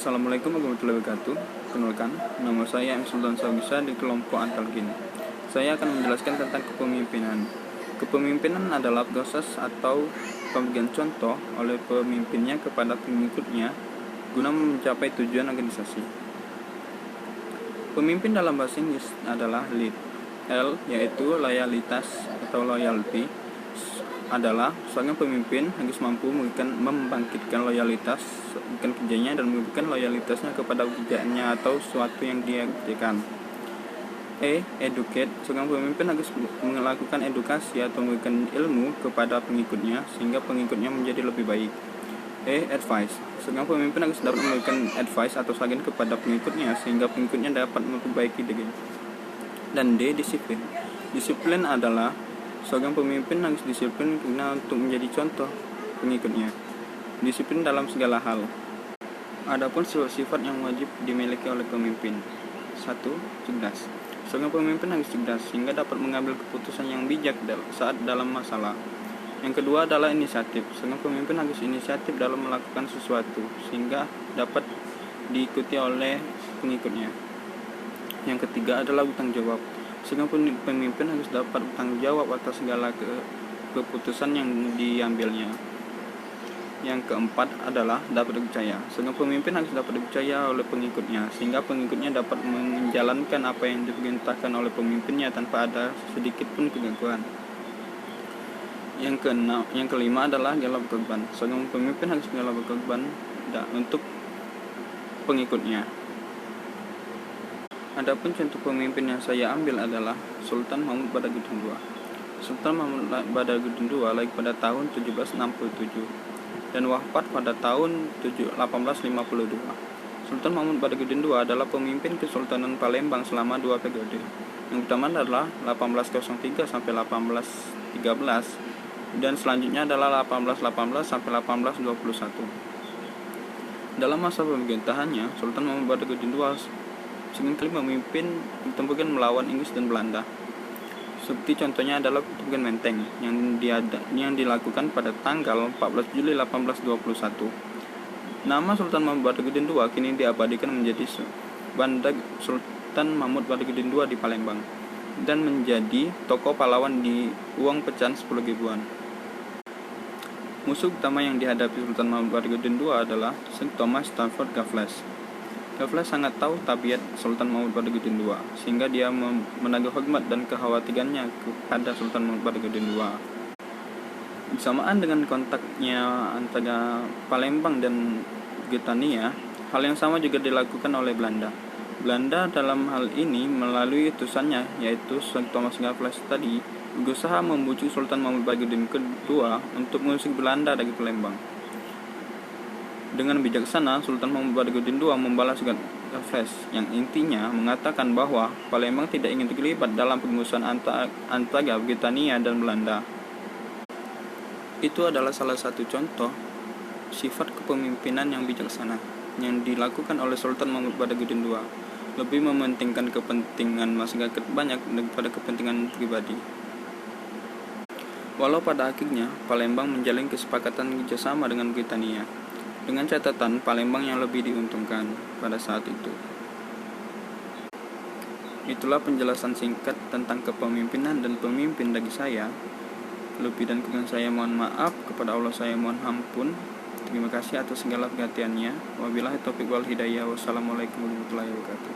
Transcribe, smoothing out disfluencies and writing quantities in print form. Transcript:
Assalamualaikum warahmatullahi wabarakatuh. Kenalkan, nama saya M. Sultan Sawisa di kelompok Antalgin. Saya akan menjelaskan tentang kepemimpinan. Kepemimpinan adalah proses atau pemberian contoh oleh pemimpinnya kepada pengikutnya guna mencapai tujuan organisasi. Pemimpin dalam bahasa Inggris adalah lead. L yaitu loyalitas atau loyalty, adalah seorang pemimpin harus mampu membangkitkan loyalitas kerjanya dan memberikan loyalitasnya kepada pekerjaannya atau sesuatu yang dia kerjakan. Educate, seorang pemimpin harus melakukan edukasi atau memberikan ilmu kepada pengikutnya sehingga pengikutnya menjadi lebih baik. Advice, seorang pemimpin harus dapat memberikan advice atau saran kepada pengikutnya sehingga pengikutnya dapat memperbaiki diri. Dan disiplin. Disiplin adalah seorang pemimpin harus disiplin karena untuk menjadi contoh pengikutnya. Disiplin dalam segala hal. Adapun sifat yang wajib dimiliki oleh pemimpin. 1. Cerdas. Seorang pemimpin harus cerdas sehingga dapat mengambil keputusan yang bijak saat dalam masalah. Yang kedua adalah inisiatif. Seorang pemimpin harus inisiatif dalam melakukan sesuatu sehingga dapat diikuti oleh pengikutnya. Yang ketiga adalah bertanggung jawab. Seorang pemimpin harus dapat bertanggung jawab atas segala keputusan yang diambilnya. Yang keempat adalah dapat dipercaya. Seorang pemimpin harus dapat dipercaya oleh pengikutnya sehingga pengikutnya dapat menjalankan apa yang diperintahkan oleh pemimpinnya tanpa ada sedikit pun kegagalan. Yang kelima adalah rela berkorban. Seorang pemimpin harus rela berkorban untuk pengikutnya. Adapun contoh pemimpin yang saya ambil adalah Sultan Mahmud Badaruddin II. Sultan Mahmud Badaruddin II lahir pada tahun 1767 dan wafat pada tahun 1852. Sultan Mahmud Badaruddin II adalah pemimpin Kesultanan Palembang selama 2 periode. Yang pertama adalah 1803 sampai 1813 dan selanjutnya adalah 1818 sampai 1821. Dalam masa pemerintahannya, Sultan Mahmud Badaruddin II seringkali memimpin pertempuran melawan Inggris dan Belanda. Seperti contohnya adalah pertempuran Menteng yang dilakukan pada tanggal 14 Juli 1821. Nama Sultan Mahmud Badaruddin II kini diabadikan menjadi Bandar Sultan Mahmud Badaruddin II di Palembang dan menjadi tokoh pahlawan di uang pecahan 10 ribuan. Musuh utama yang dihadapi Sultan Mahmud Badaruddin II adalah Sir Thomas Stamford Raffles. Raffles sangat tahu tabiat Sultan Mahmud Badaruddin II sehingga dia menaruh hormat dan kekhawatirannya kepada Sultan Mahmud Badaruddin II. Bersamaan dengan kontaknya antara Palembang dan Britania, hal yang sama juga dilakukan oleh Belanda. Belanda dalam hal ini melalui utusannya yaitu Sir Thomas Raffles tadi berusaha membujuk Sultan Mahmud Badaruddin II untuk mengusir Belanda dari Palembang. Dengan bijaksana, Sultan Mahmud Badaruddin II membalas surat Raffles yang intinya mengatakan bahwa Palembang tidak ingin terlibat dalam permusuhan antara Britania dan Belanda. Itu adalah salah satu contoh sifat kepemimpinan yang bijaksana yang dilakukan oleh Sultan Mahmud Badaruddin II, lebih mementingkan kepentingan masyarakat banyak daripada kepentingan pribadi. Walau pada akhirnya Palembang menjalin kesepakatan kerjasama dengan Britania, dengan catatan Palembang yang lebih diuntungkan pada saat itu. Itulah penjelasan singkat tentang kepemimpinan dan pemimpin dari saya. Lebih dan kurang saya mohon maaf, kepada Allah saya mohon ampun. Terima kasih atas segala perhatiannya. Wabillahi taufiq wal hidayah. Wassalamualaikum warahmatullahi wabarakatuh.